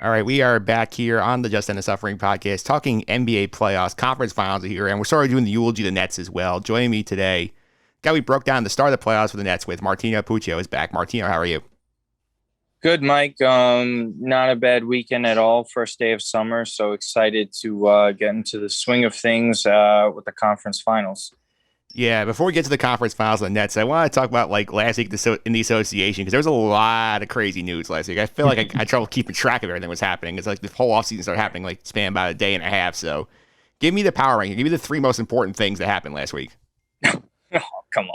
All right, we are back here on the Just End the Suffering podcast talking NBA playoffs, conference finals are here, and we're sort of doing the eulogy of the Nets as well. Joining me today, guy we broke down the start of the playoffs for the Nets with, Martino Puccio is back. Martino, how are you? Good, Mike. Not a bad weekend at all. First day of summer, so excited to get into the swing of things with the conference finals. Yeah, before we get to the conference finals of the Nets, I want to talk about like last week in the association because there was a lot of crazy news last week. I feel like I had trouble keeping track of everything that was happening. It's like the whole offseason started happening like span about a day and a half. So give me the power ranking. Give me the three most important things that happened last week. Oh, come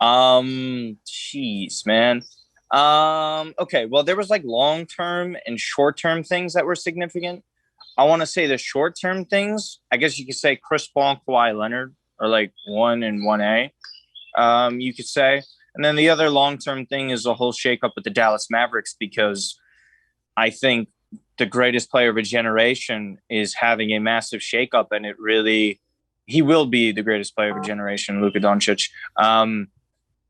on. Jeez, man. Okay. Well, there was like long term and short term things that were significant. I want to say the short term things. I guess you could say Chris Paul and Kawhi Leonard are like one and one A. You could say, and then the other long term thing is the whole shakeup with the Dallas Mavericks because I think the greatest player of a generation is having a massive shakeup, and he will be the greatest player of a generation, Luka Doncic.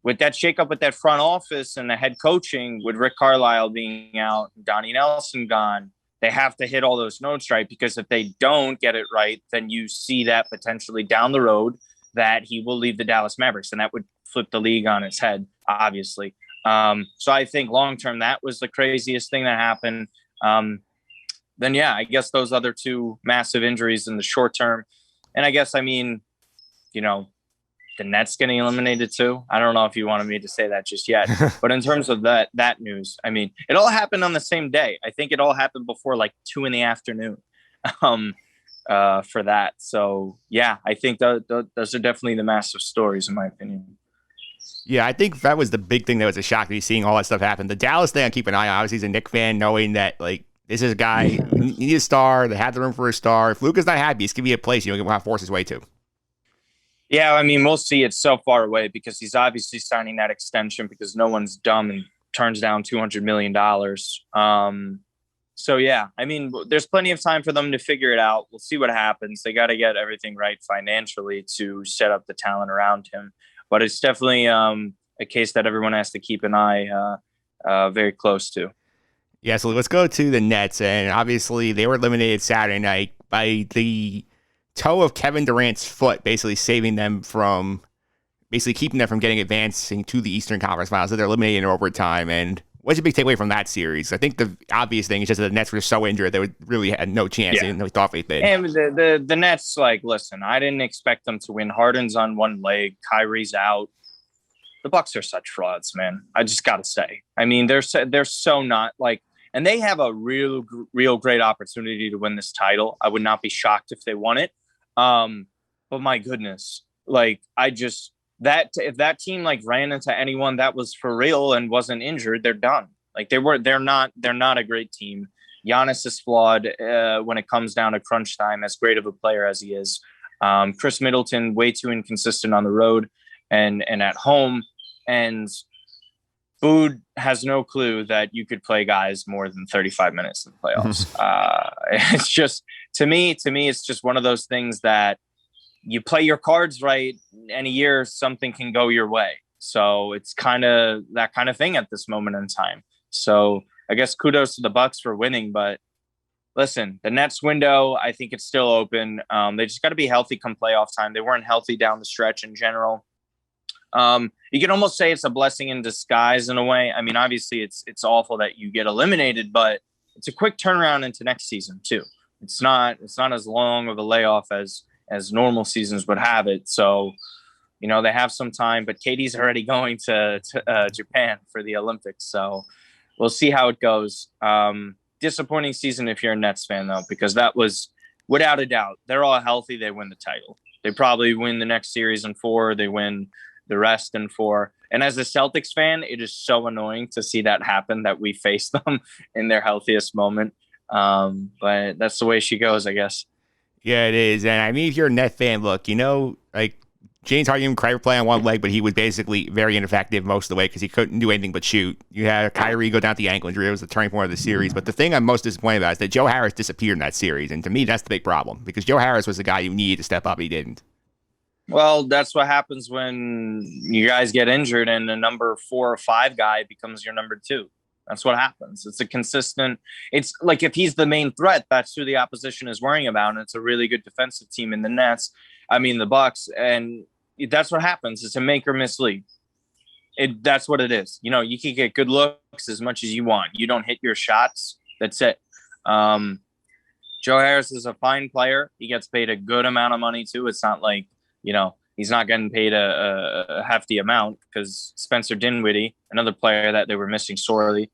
With that shakeup with that front office and the head coaching, with Rick Carlisle being out, Donnie Nelson gone, they have to hit all those notes right because if they don't get it right, then you see that potentially down the road that he will leave the Dallas Mavericks, and that would flip the league on its head, obviously. So I think long term that was the craziest thing that happened. Then yeah, I guess those other two massive injuries in the short term, and I guess you know the Nets getting eliminated too. I don't know if you wanted me to say that just yet, but in terms of that news, I mean, it all happened on the same day. I think it all happened before like 2 p.m. For that. So yeah, I think those are definitely the massive stories in my opinion. Yeah, I think that was the big thing that was a shock to me seeing all that stuff happen. The Dallas thing I keep an eye on. Obviously, he's a Knicks fan, knowing that like this is a guy you need a star. They have the room for a star. If Luka's not happy, it's gonna be a place you don't want to force his way to. Yeah, I mean, we'll see. It's so far away because he's obviously signing that extension because no one's dumb and turns down $200 million. So yeah, I mean, there's plenty of time for them to figure it out. We'll see what happens. They got to get everything right financially to set up the talent around him. But it's definitely a case that everyone has to keep an eye very close to. Yeah, so let's go to the Nets, and obviously they were eliminated Saturday night by the toe of Kevin Durant's foot, basically saving them from basically keeping them from getting advancing to the Eastern Conference Finals. So they're eliminated in overtime. And what's your big takeaway from that series? I think the obvious thing is just that the Nets were so injured they really had no chance. Yeah. They really thought they did. And the Nets, like, listen, I didn't expect them to win. Harden's on one leg, Kyrie's out. The Bucks are such frauds, man. I just got to say. I mean, they're so not like, and they have a real great opportunity to win this title. I would not be shocked if they won it. But my goodness, like I just that if that team like ran into anyone that was for real and wasn't injured, they're done. Like they're not a great team. Giannis is flawed when it comes down to crunch time, as great of a player as he is. Chris Middleton, way too inconsistent on the road and at home. And Food has no clue that you could play guys more than 35 minutes in the playoffs. It's just to me, it's just one of those things that you play your cards right, and a year something can go your way. So it's kind of that kind of thing at this moment in time. So I guess kudos to the Bucks for winning, but listen, the Nets window, I think it's still open. They just got to be healthy come playoff time. They weren't healthy down the stretch in general. You can almost say it's a blessing in disguise in a way. I mean, obviously it's awful that you get eliminated, but it's a quick turnaround into next season too. It's not as long of a layoff as normal seasons would have it. So, they have some time, but Katie's already going to Japan for the Olympics. So we'll see how it goes. Disappointing season if you're a Nets fan though, because that was without a doubt, they're all healthy. They win the title. They probably win the next series in 4. They win the rest in 4. And as a Celtics fan, it is so annoying to see that happen, that we face them in their healthiest moment. But that's the way she goes, I guess. Yeah, it is. And I mean, if you're a Net fan, look, like James Harden could play on one leg, but he was basically very ineffective most of the way because he couldn't do anything but shoot. You had Kyrie go down with the ankle injury. It was the turning point of the series. But the thing I'm most disappointed about is that Joe Harris disappeared in that series. And to me, that's the big problem because Joe Harris was the guy you needed to step up. He didn't. Well, that's what happens when you guys get injured and the number 4 or 5 guy becomes your number 2. That's what happens. It's a consistent. It's like if he's the main threat, that's who the opposition is worrying about, and it's a really good defensive team in the Nets. I mean, the Bucks, and that's what happens. It's a make or miss league. That's what it is. You know, you can get good looks as much as you want. You don't hit your shots. That's it. Joe Harris is a fine player. He gets paid a good amount of money too. It's not like, you know, he's not getting paid a hefty amount, because Spencer Dinwiddie, another player that they were missing sorely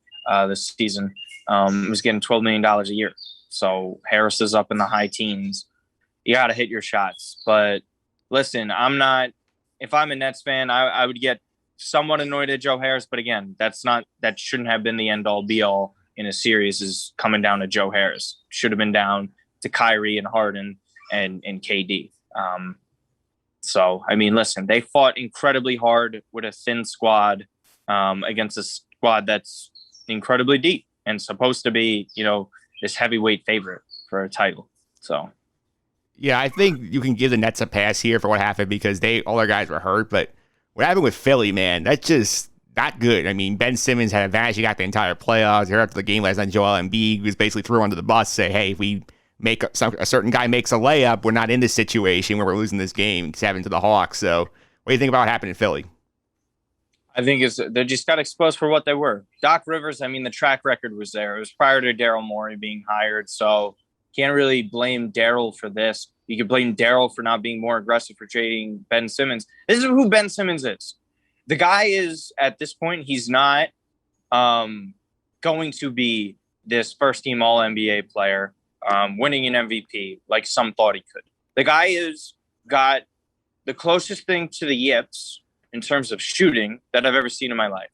this season, was getting $12 million a year. So Harris is up in the high teens. You got to hit your shots. But listen, if I'm a Nets fan, I would get somewhat annoyed at Joe Harris. But again, that shouldn't have been the end all be all in a series, is coming down to Joe Harris. Should have been down to Kyrie and Harden and KD. So, I mean, listen, they fought incredibly hard with a thin squad against a squad that's incredibly deep and supposed to be, you know, this heavyweight favorite for a title. So, yeah, I think you can give the Nets a pass here for what happened, because all their guys were hurt. But what happened with Philly, man, that's just not good. I mean, Ben Simmons had advantage. He got the entire playoffs. Here after the game last night, Joel Embiid was basically threw under the bus, say, hey, if we make a certain guy makes a layup, we're not in this situation where we're losing this game 7 to the Hawks. So what do you think about what happened in Philly? I think they just got exposed for what they were. Doc Rivers, I mean, the track record was there. It was prior to Daryl Morey being hired. So can't really blame Daryl for this. You could blame Daryl for not being more aggressive for trading Ben Simmons. This is who Ben Simmons is. The guy is, at this point, he's not going to be this first-team All-NBA player, winning an MVP like some thought he could. The guy has got the closest thing to the yips in terms of shooting that I've ever seen in my life.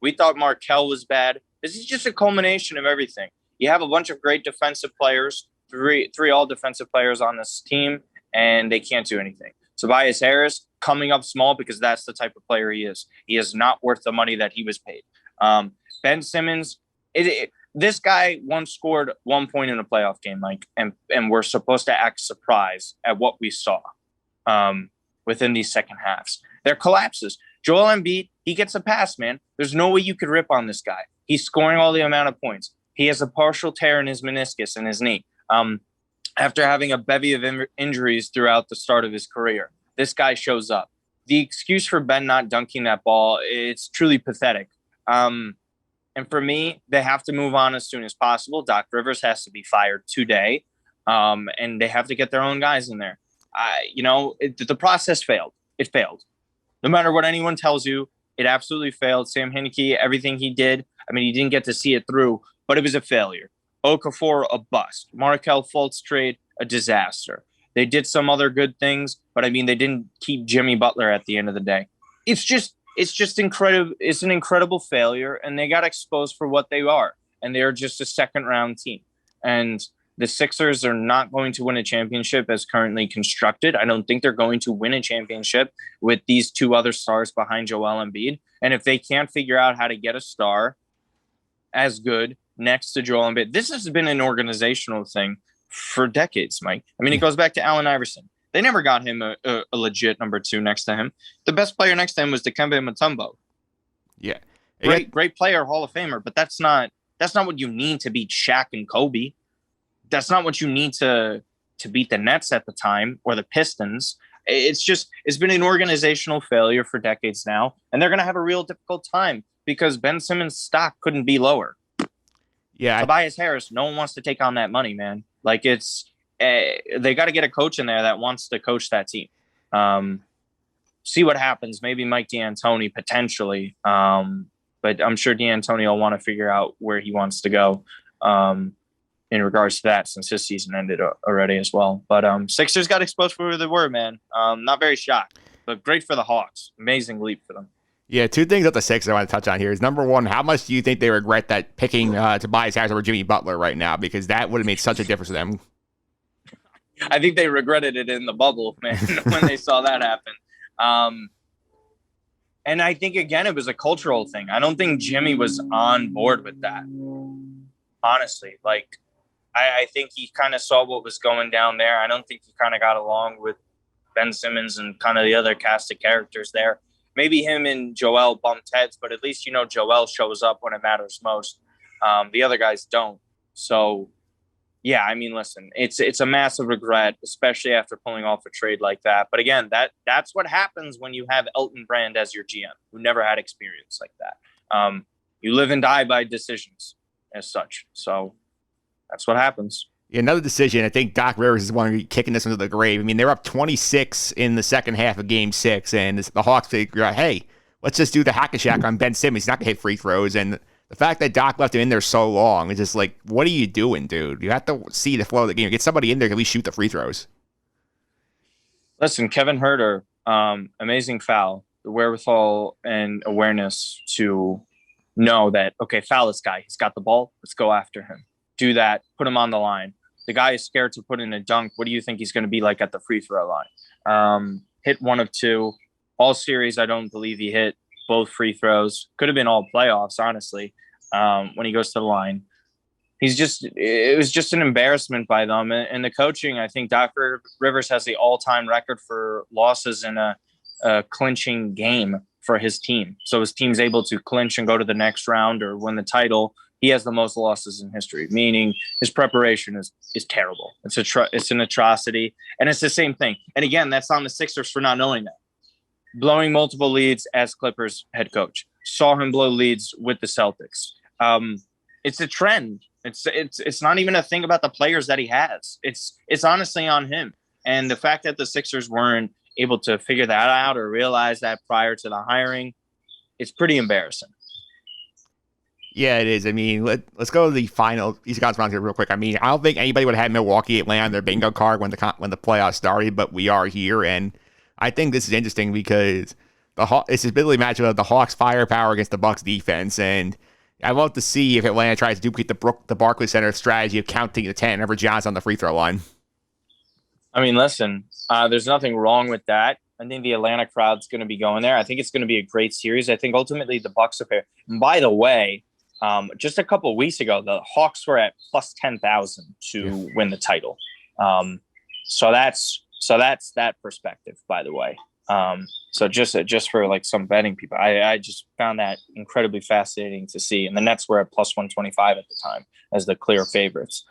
We thought Markelle was bad. This is just a culmination of everything. You have a bunch of great defensive players, three all-defensive players on this team, and they can't do anything. Tobias Harris coming up small because that's the type of player he is. He is not worth the money that he was paid. Ben Simmons, this guy once scored 1 point in a playoff game, Mike, and we're supposed to act surprised at what we saw within these second halves. They're collapses. Joel Embiid, he gets a pass, man. There's no way you could rip on this guy. He's scoring all the amount of points. He has a partial tear in his meniscus in his knee. After having a bevy of injuries throughout the start of his career, this guy shows up. The excuse for Ben not dunking that ball, it's truly pathetic. And for me, they have to move on as soon as possible. Doc Rivers has to be fired today, and they have to get their own guys in there. The process failed. It failed. No matter what anyone tells you, it absolutely failed. Sam Hinkie, everything he did, I mean, he didn't get to see it through, but it was a failure. Okafor, a bust. Markelle Fultz trade, a disaster. They did some other good things, but I mean, they didn't keep Jimmy Butler at the end of the day. It's just incredible. It's an incredible failure, and they got exposed for what they are, and they're just a second-round team. And the Sixers are not going to win a championship as currently constructed. I don't think they're going to win a championship with these two other stars behind Joel Embiid. And if they can't figure out how to get a star as good next to Joel Embiid, this has been an organizational thing for decades, Mike. I mean, it goes back to Allen Iverson. They never got him a legit number 2 next to him. The best player next to him was Dikembe Mutombo. Yeah. Great player, Hall of Famer, but that's not what you need to beat Shaq and Kobe. That's not what you need to beat the Nets at the time or the Pistons. It's been an organizational failure for decades now, and they're going to have a real difficult time because Ben Simmons' stock couldn't be lower. Yeah. Tobias Harris, no one wants to take on that money, man. Like they got to get a coach in there that wants to coach that team. See what happens. Maybe Mike D'Antoni potentially. But I'm sure D'Antoni will want to figure out where he wants to go in regards to that, since his season ended already as well. But Sixers got exposed for who they were, man. Not very shocked, but great for the Hawks. Amazing leap for them. Yeah, 2 things that the Sixers I want to touch on here is, number one, how much do you think they regret that picking Tobias Harris over Jimmy Butler right now? Because that would have made such a difference to them. I think they regretted it in the bubble, man, when they saw that happen. And I think, again, it was a cultural thing. I don't think Jimmy was on board with that, honestly. Like, I think he kind of saw what was going down there. I don't think he kind of got along with Ben Simmons and kind of the other cast of characters there. maybe him and Joel bumped heads, but at least, Joel shows up when it matters most. The other guys don't. So, yeah, I mean, listen, it's a massive regret, especially after pulling off a trade like that. But again, that's what happens when you have Elton Brand as your GM, who never had experience like that. You live and die by decisions as such. So that's what happens. Yeah, another decision. I think Doc Rivers is one to be kicking this into the grave. I mean, they're up 26 in the second half of Game 6, and the Hawks figure out, hey, let's just do the hack and shack on Ben Simmons. He's not going to hit free throws. And the fact that Doc left him in there so long is just like, what are you doing, dude? You have to see the flow of the game. Get somebody in there to at least shoot the free throws. Listen, Kevin Huerter, amazing foul. The wherewithal and awareness to know that, okay, foul this guy. He's got the ball. Let's go after him. Do that. Put him on the line. The guy is scared to put in a dunk. What do you think he's going to be like at the free throw line? Hit 1 of 2. All series, I don't believe he hit both free throws. Could have been all playoffs, honestly, when he goes to the line. It was just an embarrassment by them. And the coaching, I think Doc Rivers has the all-time record for losses in a clinching game for his team. So his team's able to clinch and go to the next round or win the title. He has the most losses in history, meaning his preparation is terrible. It's an atrocity. And it's the same thing. And again, that's on the Sixers for not knowing that. Blowing multiple leads as Clippers head coach. Saw him blow leads with the Celtics. It's a trend. It's not even a thing about the players that he has. It's honestly on him. And the fact that the Sixers weren't able to figure that out or realize that prior to the hiring, it's pretty embarrassing. Yeah, it is. I mean, let's go to the final East Conference round here real quick. I mean, I don't think anybody would have had Milwaukee, Atlanta on their bingo card when the playoffs started, but we are here, and I think this is interesting because it's this bit of a matchup of the Hawks' firepower against the Bucks' defense, and I love to see if Atlanta tries to duplicate the Barclays Center strategy of counting to 10 over Johnson on the free throw line. I mean, listen, there's nothing wrong with that. I think the Atlanta crowd's going to be going there. I think it's going to be a great series. I think ultimately the Bucks are fair. And by the way, just a couple of weeks ago, the Hawks were at plus 10,000 to win the title. So that's that perspective, by the way. So just for like some betting people, I just found that incredibly fascinating to see. And the Nets were at plus 125 at the time as the clear favorites.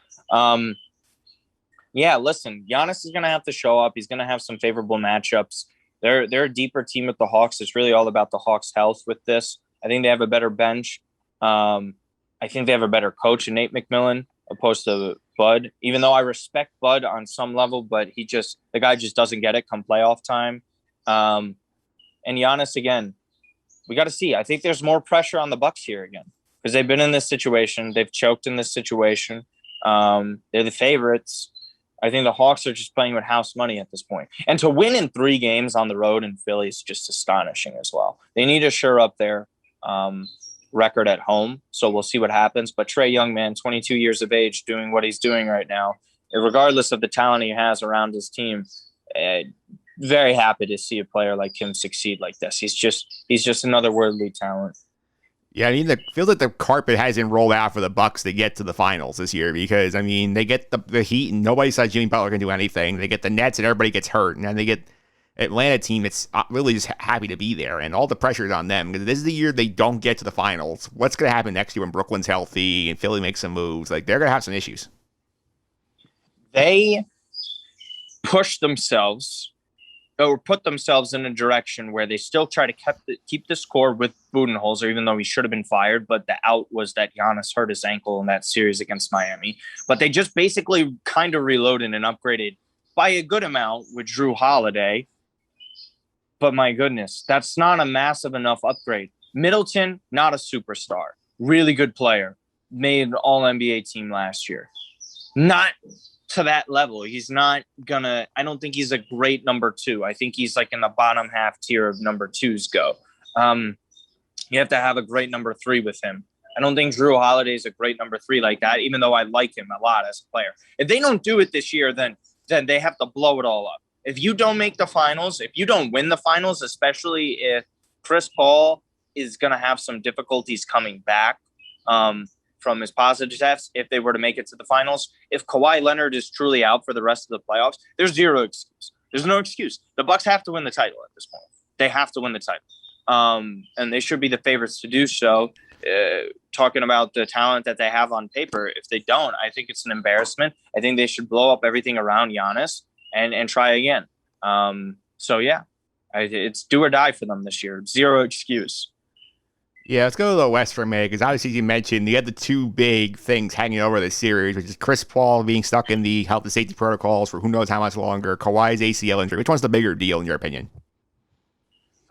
Yeah, listen, Giannis is going to have to show up. He's going to have some favorable matchups. They're a deeper team with the Hawks. It's really all about the Hawks' health with this. I think they have a better bench. I think they have a better coach in Nate McMillan opposed to Bud, even though I respect Bud on some level, but the guy just doesn't get it come playoff time. And Giannis, again, we got to see. I think there's more pressure on the Bucks here again because they've been in this situation. They've choked in this situation. They're the favorites. I think the Hawks are just playing with house money at this point. And to win in 3 games on the road in Philly is just astonishing as well. They need to shore up their record at home. So we'll see what happens. But Trae Young, man, 22 years of age, doing what he's doing right now, regardless of the talent he has around his team, very happy to see a player like him succeed like this. He's just another worldly talent. Yeah, I mean, it feels like the carpet hasn't rolled out for the Bucks to get to the finals this year because, I mean, they get the Heat and nobody says Jimmy Butler can do anything. They get the Nets and everybody gets hurt. And then they get Atlanta team that's really just happy to be there. And all the pressure is on them because this is the year they don't get to the finals. What's going to happen next year when Brooklyn's healthy and Philly makes some moves? Like, they're going to have some issues. They push themselves or put themselves in a direction where they still try to keep the score with Budenholzer, even though he should have been fired. But the out was that Giannis hurt his ankle in that series against Miami. But they just basically kind of reloaded and upgraded by a good amount with Drew Holiday. But my goodness, that's not a massive enough upgrade. Middleton, not a superstar. Really good player. Made an all-NBA team last year. Not to that level. He's not gonna, I don't think he's a great number 2. I think he's like in the bottom half tier of number 2s go. You have to have a great number 3 with him. I don't think Drew Holiday is a great number 3 like that, even though I like him a lot as a player. If they don't do it this year, then they have to blow it all up. If you don't make the finals, if you don't win the finals, especially if Chris Paul is going to have some difficulties coming back from his positive tests, if they were to make it to the finals, if Kawhi Leonard is truly out for the rest of the playoffs, there's zero excuse. There's no excuse. The Bucks have to win the title at this point. They have to win the title. and they should be the favorites to do so. Talking about the talent that they have on paper, if they don't, I think it's an embarrassment. I think they should blow up everything around Giannis and try again. So yeah, it's do or die for them this year. Zero excuse. Yeah, let's go to the West for a minute, because obviously you mentioned you had the two big things hanging over the series, which is Chris Paul being stuck in the health and safety protocols for who knows how much longer, Kawhi's ACL injury. Which one's the bigger deal in your opinion?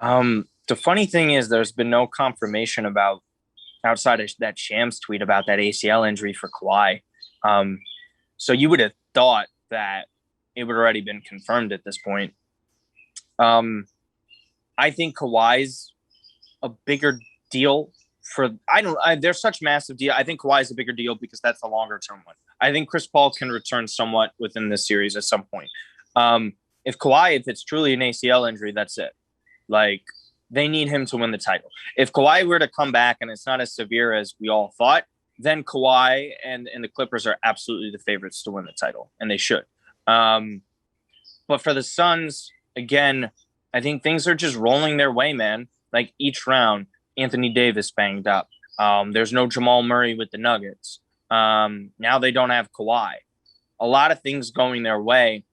The funny thing is there's been no confirmation about outside of that Shams tweet about that ACL injury for Kawhi. So you would have thought that it would already been confirmed at this point. I think Kawhi's a bigger deal they're such massive deal. I think Kawhi is a bigger deal because that's the longer term one. I think Chris Paul can return somewhat within this series at some point. If it's truly an ACL injury, that's it. Like, they need him to win the title. If Kawhi were to come back and it's not as severe as we all thought, then Kawhi and the Clippers are absolutely the favorites to win the title, and they should. But for the Suns, again, I think things are just rolling their way, man. Like, each round, Anthony Davis banged up. There's no Jamal Murray with the Nuggets. Now they don't have Kawhi. A lot of things going their way,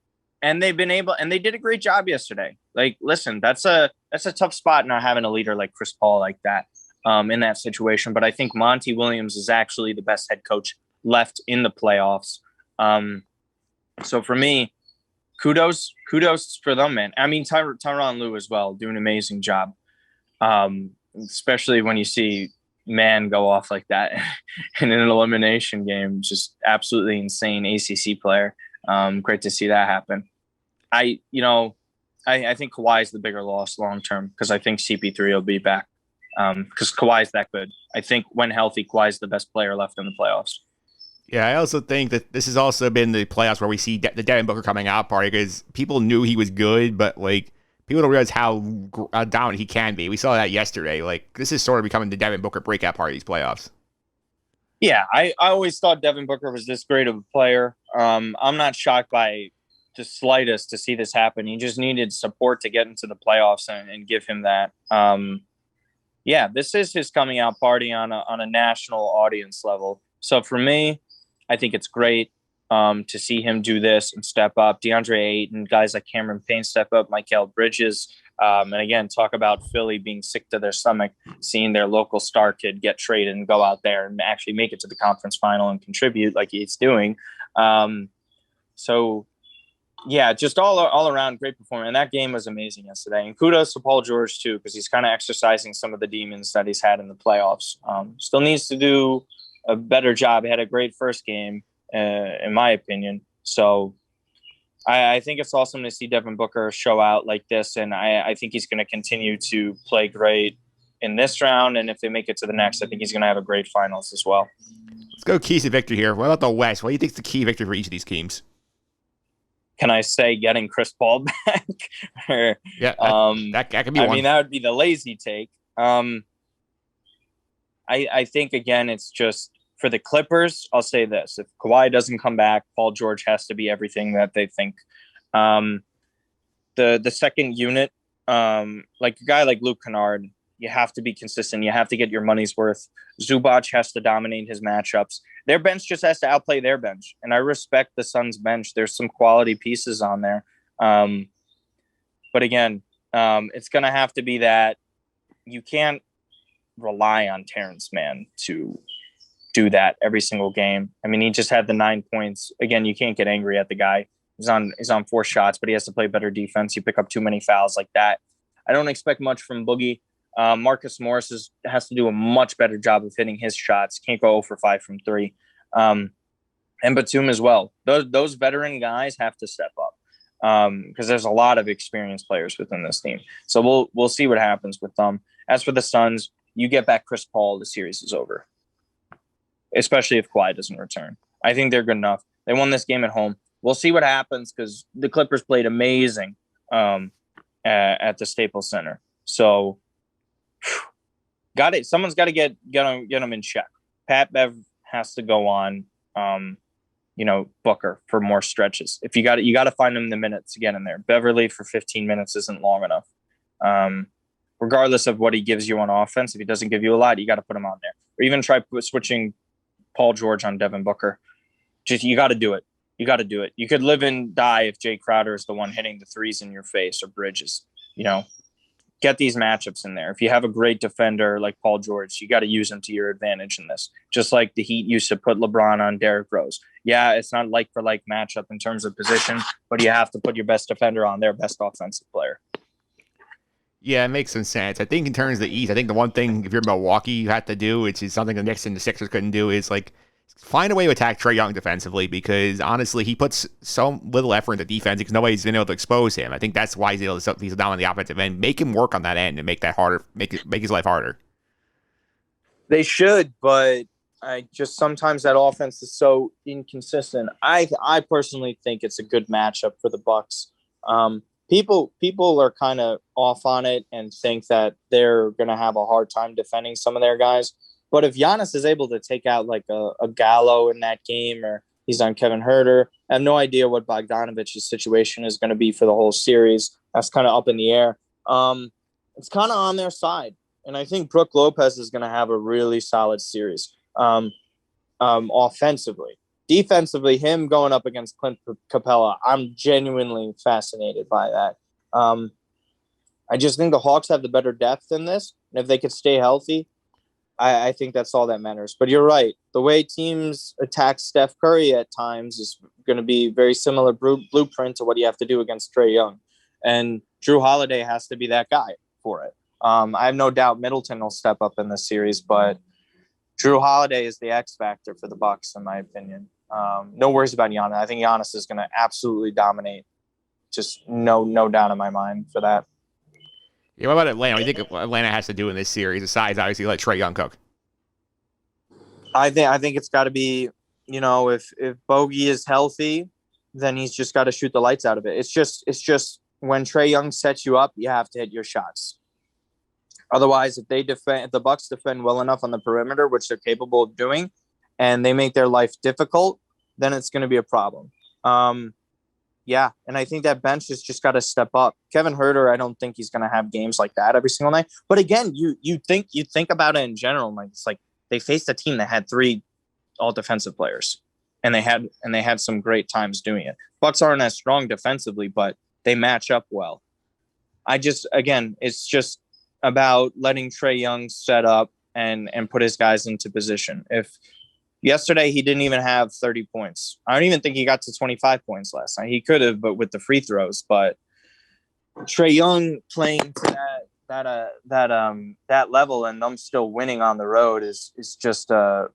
and they did a great job yesterday. Like, listen, that's a tough spot not having a leader like Chris Paul like that in that situation. But I think Monty Williams is actually the best head coach left in the playoffs. So for me, kudos for them, man. I mean, Tyronn Lue as well, doing an amazing job. Especially when you see Man go off like that in an elimination game. Just absolutely insane ACC player. Great to see that happen. I think Kawhi is the bigger loss long term because I think CP3 will be back because Kawhi is that good. I think when healthy, Kawhi is the best player left in the playoffs. Yeah, I also think that this has also been the playoffs where we see the Devin Booker coming out party, because people knew he was good, but like, people don't realize how dominant he can be. We saw that yesterday. Like, this is sort of becoming the Devin Booker breakout part of these playoffs. Yeah, I always thought Devin Booker was this great of a player. I'm not shocked by the slightest to see this happen. He just needed support to get into the playoffs and give him that. Yeah, this is his coming out party on a national audience level. So for me, I think it's great to see him do this and step up. DeAndre Ayton, guys like Cameron Payne step up, Mikal Bridges. And again, talk about Philly being sick to their stomach, seeing their local star kid get traded and go out there and actually make it to the conference final and contribute like he's doing. So, yeah, just all around great performance. And that game was amazing yesterday. And kudos to Paul George, too, because he's kind of exercising some of the demons that he's had in the playoffs. Still needs to do a better job. He had a great first game, in my opinion. So I think it's awesome to see Devin Booker show out like this. And I think he's going to continue to play great in this round. And if they make it to the next, I think he's going to have a great finals as well. Let's go keys to victory here. What about the West? What do you think is the key victory for each of these teams? Can I say getting Chris Paul back? Or, yeah, that could be one. I mean, that would be the lazy take. I think, again, it's just for the Clippers, I'll say this. If Kawhi doesn't come back, Paul George has to be everything that they think. The second unit, like a guy like Luke Kennard, you have to be consistent. You have to get your money's worth. Zubac has to dominate his matchups. Their bench just has to outplay their bench. And I respect the Suns bench. There's some quality pieces on there. But again, it's going to have to be that you can't rely on Terrence Mann to do that every single game. I mean, he just had the 9 points. Again, you can't get angry at the guy. He's on 4 shots, but he has to play better defense. You pick up too many fouls like that. I don't expect much from Boogie. Marcus Morris has to do a much better job of hitting his shots. Can't go 0 for 5 from 3. And Batum as well. Those veteran guys have to step up because there's a lot of experienced players within this team. So we'll see what happens with them. As for the Suns, you get back Chris Paul, the series is over. Especially if Kawhi doesn't return. I think they're good enough. They won this game at home. We'll see what happens because the Clippers played amazing at the Staples Center. So, got it. Someone's got to get them in check. Pat Bev has to go on, Booker for more stretches. If you got to find him the minutes to get in there. Beverly for 15 minutes isn't long enough. regardless of what he gives you on offense. If he doesn't give you a lot, you got to put him on there, or even try switching Paul George on Devin Booker. Just you got to do it. You got to do it. You could live and die if Jay Crowder is the one hitting the threes in your face or Bridges. Get these matchups in there. If you have a great defender like Paul George, you got to use him to your advantage in this. Just like the Heat used to put LeBron on Derrick Rose. Yeah, it's not like for like matchup in terms of position, but you have to put your best defender on their best offensive player. Yeah, it makes some sense. I think in terms of the East, I think the one thing if you're Milwaukee you have to do, which is something the Knicks and the Sixers couldn't do, is like find a way to attack Trae Young defensively, because honestly, he puts so little effort into defense because nobody's been able to expose him. I think that's why he's down on the offensive end. Make him work on that end and make that harder, make his life harder. They should, but I just sometimes that offense is so inconsistent. I personally think it's a good matchup for the Bucks. People are kind of off on it and think that they're going to have a hard time defending some of their guys. But if Giannis is able to take out like a Gallo in that game, or he's on Kevin Huerter, I have no idea what Bogdanovich's situation is going to be for the whole series. That's kind of up in the air. It's kind of on their side. And I think Brook Lopez is going to have a really solid series offensively. Defensively, him going up against Clint Capella, I'm genuinely fascinated by that. I just think the Hawks have the better depth in this. And if they could stay healthy, I think that's all that matters. But you're right. The way teams attack Steph Curry at times is going to be very similar blueprint to what you have to do against Trae Young. And Drew Holiday has to be that guy for it. I have no doubt Middleton will step up in this series, but Drew Holiday is the X factor for the Bucks, in my opinion. No worries about Giannis. I think Giannis is going to absolutely dominate. Just no doubt in my mind for that. Yeah, what about Atlanta? What do you think Atlanta has to do in this series besides obviously let Trae Young cook? I think it's got to be, if Bogey is healthy, then he's just got to shoot the lights out of it. It's just when Trae Young sets you up, you have to hit your shots. Otherwise, if the Bucks defend well enough on the perimeter, which they're capable of doing, and they make their life difficult, then it's going to be a problem. Yeah, and I think that bench has just got to step up. Kevin Huerter, I don't think he's going to have games like that every single night. But again, you think about it in general, like it's like they faced a team that had 3 all defensive players, and they had some great times doing it. Bucks aren't as strong defensively, but they match up well. It's just about letting Trae Young set up and put his guys into position. If yesterday he didn't even have 30 points. I don't even think he got to 25 points last night. He could have, but with the free throws. But Trae Young playing to that level and them still winning on the road is just a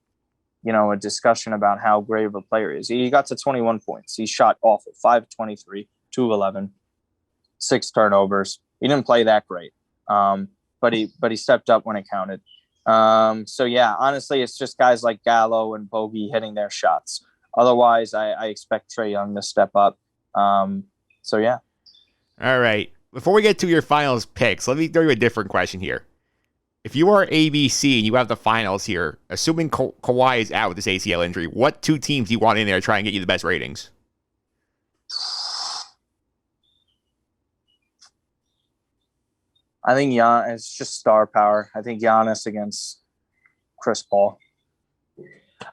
discussion about how great of a player he is. He got to 21 points. He shot awful. 5-23, 2-11, 6 turnovers. He didn't play that great. But he stepped up when it counted. So yeah, honestly, it's just guys like Gallo and Bogey hitting their shots. Otherwise, I expect Trae Young to step up. So yeah. All right. Before we get to your finals picks, let me throw you a different question here. If you are ABC and you have the finals here, assuming Kawhi is out with this ACL injury, what 2 teams do you want in there to try and get you the best ratings? I think it's just star power. I think Giannis against Chris Paul.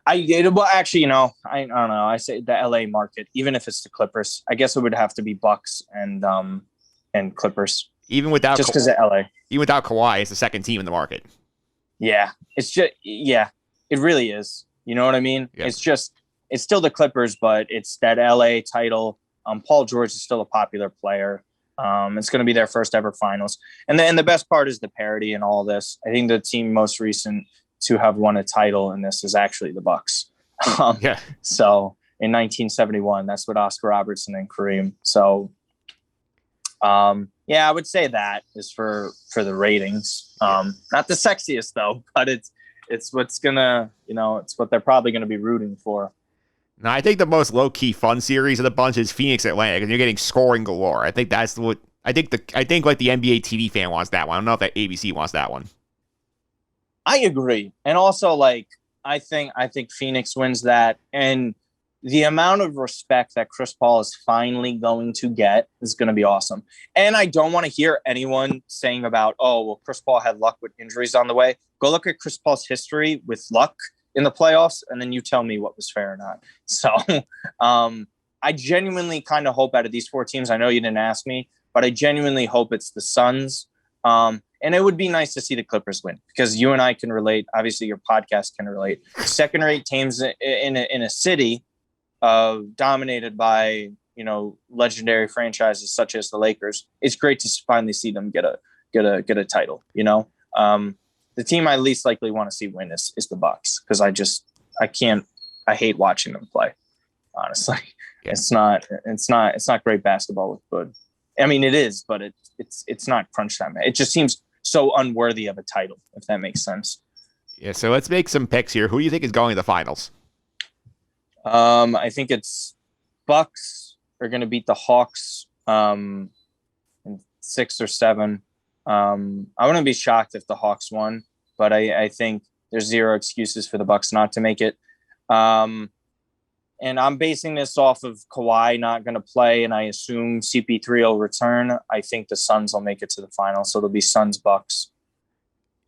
I don't know. I say the LA market, even if it's the Clippers. I guess it would have to be Bucks and Clippers. Even without just because of LA. Even without Kawhi, it's the second team in the market. Yeah, it really is. You know what I mean? Yeah. It's still the Clippers, but it's that LA title. Paul George is still a popular player. It's going to be their first ever finals. And the best part is the parity in all this. I think the team most recent to have won a title in this is actually the Bucks. So in 1971, that's what Oscar Robertson and Kareem. So, I would say that is for the ratings. Not the sexiest though, but it's what's gonna, it's what they're probably going to be rooting for. Now, I think the most low-key fun series of the bunch is Phoenix Atlanta because you're getting scoring galore. I think that's what I think like the NBA TV fan wants that one. I don't know if that ABC wants that one. I agree, and also like I think Phoenix wins that, and the amount of respect that Chris Paul is finally going to get is going to be awesome. And I don't want to hear anyone saying about, oh, well, Chris Paul had luck with injuries on the way. Go look at Chris Paul's history with luck in the playoffs, and then you tell me what was fair or not. So I genuinely kind of hope out of these four teams, I know you didn't ask me, but I genuinely hope it's the Suns. And it would be nice to see the Clippers win because you and I can relate. Obviously, your podcast can relate. Second-rate teams in a city dominated by legendary franchises such as the Lakers. It's great to finally see them get a title. The team I least likely want to see win is the Bucks because I hate watching them play. Honestly, yeah. It's not great basketball with good. I mean, it is, but it's not crunch time. It just seems so unworthy of a title, if that makes sense. Yeah. So let's make some picks here. Who do you think is going to the finals? I think it's Bucks are going to beat the Hawks in 6 or 7. I wouldn't be shocked if the Hawks won, but I think there's zero excuses for the Bucks not to make it. And I'm basing this off of Kawhi not going to play, and I assume CP3 will return. I think the Suns will make it to the final, so it'll be Suns-Bucks.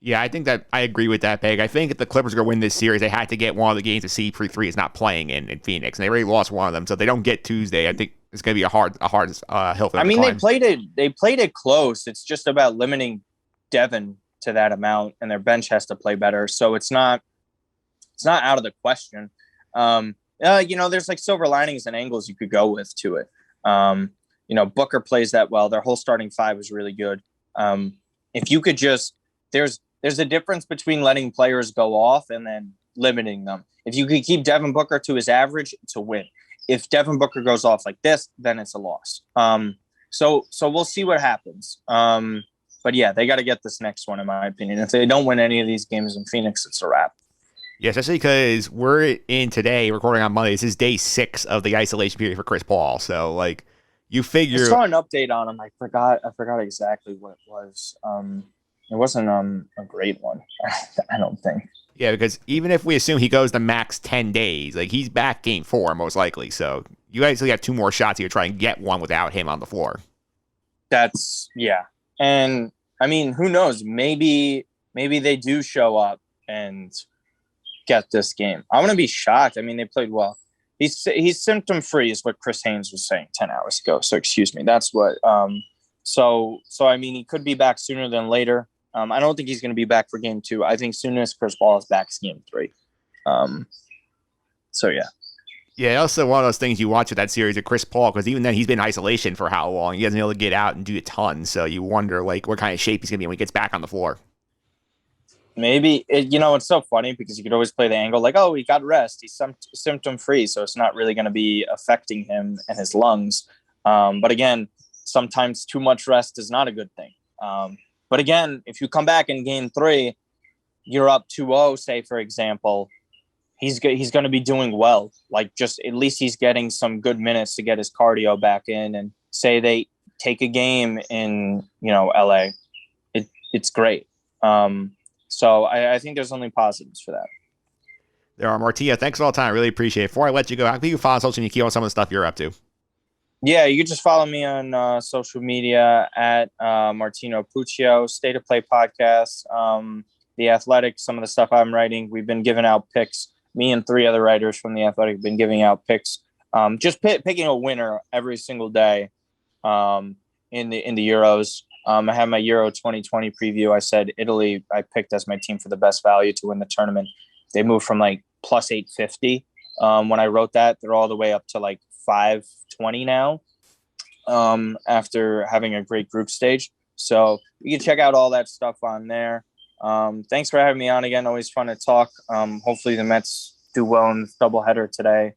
Yeah, I think that I agree with that, Peg. I think if the Clippers are going to win this series, they had to get one of the games that CP3 is not playing in Phoenix, and they already lost one of them, so if they don't get Tuesday, I think it's going to be a hard hill for them to climb. They played it close. It's just about limiting Devin to that amount, and their bench has to play better, so it's not out of the question. There's like silver linings and angles you could go with to it. Booker plays that well. Their whole starting five is really good. If you could just, there's a difference between letting players go off and then limiting them. If you could keep Devin Booker to his average, it's a win. If Devin Booker goes off like this, then it's a loss. So we'll see what happens. But yeah, they got to get this next one, in my opinion. If they don't win any of these games in Phoenix, it's a wrap. Yeah, especially because we're in today, recording on Monday. This is day 6 of the isolation period for Chris Paul. So, you figure... I saw an update on him. I forgot exactly what it was. It wasn't a great one, I don't think. Yeah, because even if we assume he goes the max 10 days, he's back game 4, most likely. So, you guys have 2 more shots here to try and get one without him on the floor. Yeah. And, I mean, who knows? Maybe they do show up and get this game. I want to be shocked. I mean, they played well. He's symptom free is what Chris Haynes was saying 10 hours ago. So excuse me. That's what. So I mean, he could be back sooner than later. I don't think he's going to be back for game 2. I think soonest Chris Paul is back is game 3. So yeah. Yeah, also one of those things you watch with that series of Chris Paul, because even then he's been in isolation for how long? He hasn't been able to get out and do a ton. So you wonder what kind of shape he's going to be when he gets back on the floor. Maybe it's so funny because you could always play the angle oh, he got rest. He's symptom free, so it's not really going to be affecting him and his lungs. But again, sometimes too much rest is not a good thing. But again, if you come back in game 3, you're up 2-0, say for example, he's going to be doing well. Just at least he's getting some good minutes to get his cardio back in. And say they take a game in LA, it's great. So I think there's only positives for that. There are. Martino, thanks all the time. I really appreciate it. Before I let you go, how can you follow social media, keep on some of the stuff you're up to? Yeah, you can just follow me on social media at Martino Puccio, State of Play Podcast, The Athletic, some of the stuff I'm writing. We've been giving out picks. Me and 3 other writers from The Athletic have been giving out picks. Just picking a winner every single day in the Euros. I have my Euro 2020 preview. I said Italy, I picked as my team for the best value to win the tournament. They moved from plus 850. When I wrote that, they're all the way up to 520 now after having a great group stage. So you can check out all that stuff on there. Thanks for having me on again. Always fun to talk. Hopefully the Mets do well in this doubleheader today.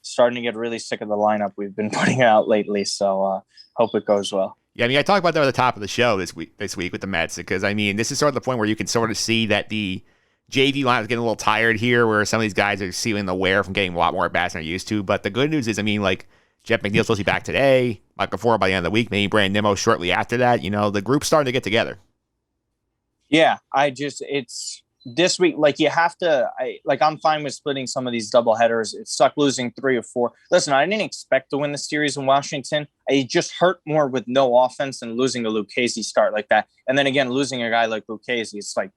Starting to get really sick of the lineup we've been putting out lately. So hope it goes well. Yeah, I mean, I talked about that at the top of the show this week with the Mets, because, I mean, this is sort of the point where you can sort of see that the JV line is getting a little tired here, where some of these guys are feeling the wear from getting a lot more at-bats than they're used to. But the good news is, I mean, Jeff McNeil's supposed to be back today, Michael Ford by the end of the week, maybe Brandon Nimmo shortly after that. The group's starting to get together. Yeah, this week, like you have to, I'm fine with splitting some of these double headers. It sucked losing 3 or 4. Listen, I didn't expect to win the series in Washington. It just hurt more with no offense and losing a Lucchesi start like that. And then again, losing a guy like Lucchesi, it's like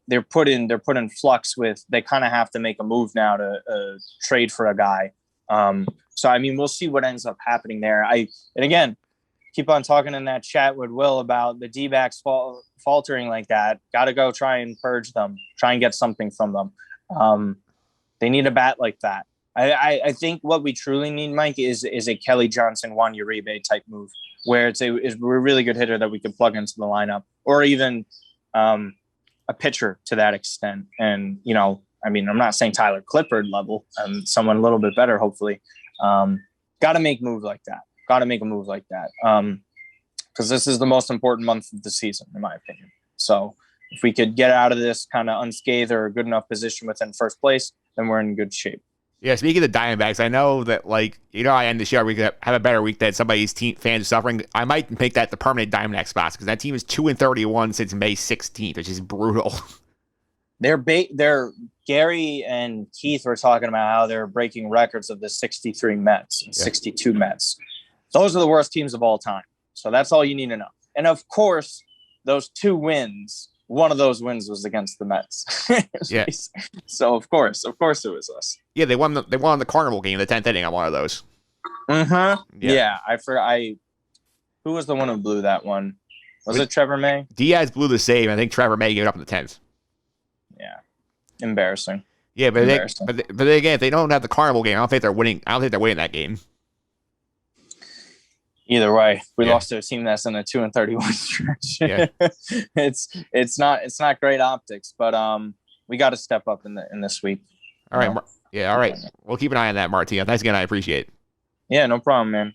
they're put in flux with, they kind of have to make a move now to trade for a guy. So, I mean, we'll see what ends up happening there. And again, keep on talking in that chat with Will about the D-backs faltering like that. Got to go try and purge them, try and get something from them. They need a bat like that. I think what we truly need, Mike, is a Kelly Johnson, Juan Uribe type move where it's a really good hitter that we can plug into the lineup, or even a pitcher to that extent. And, you know, I mean, I'm not saying Tyler Clippard level, someone a little bit better, hopefully. Got to make moves like that. Got to make a move like that. Because this is the most important month of the season, in my opinion. So if we could get out of this kind of unscathed or a good enough position within first place, then we're in good shape. Yeah, speaking of the Diamondbacks, I know that, like, you know, I end this year, we could have a better week that somebody's team fans are suffering. I might make that the permanent Diamondback spots because that team is 2-31 since May 16th, which is brutal. They're Gary and Keith were talking about how they're breaking records of the 63 Mets and 62 Mets. Those are the worst teams of all time. So that's all you need to know. And of course, those 2 wins, one of those wins was against the Mets. Yeah. So of course it was us. Yeah, they won the Carnival game, the 10th inning on one of those. Mm-hmm. Yeah, I forgot. Who was the one who blew that one? Was it Trevor May? Diaz blew the save. I think Trevor May gave it up in the 10th. Yeah, embarrassing. Yeah, but again, if they don't have the Carnival game, I don't think they're winning. I don't think they're winning that game. Either way, we lost to a team that's in a 2-31 stretch. Yeah. it's not great optics, but we got to step up in this week. All right, all right. We'll keep an eye on that, Martino. Thanks again. I appreciate it. Yeah, no problem, man.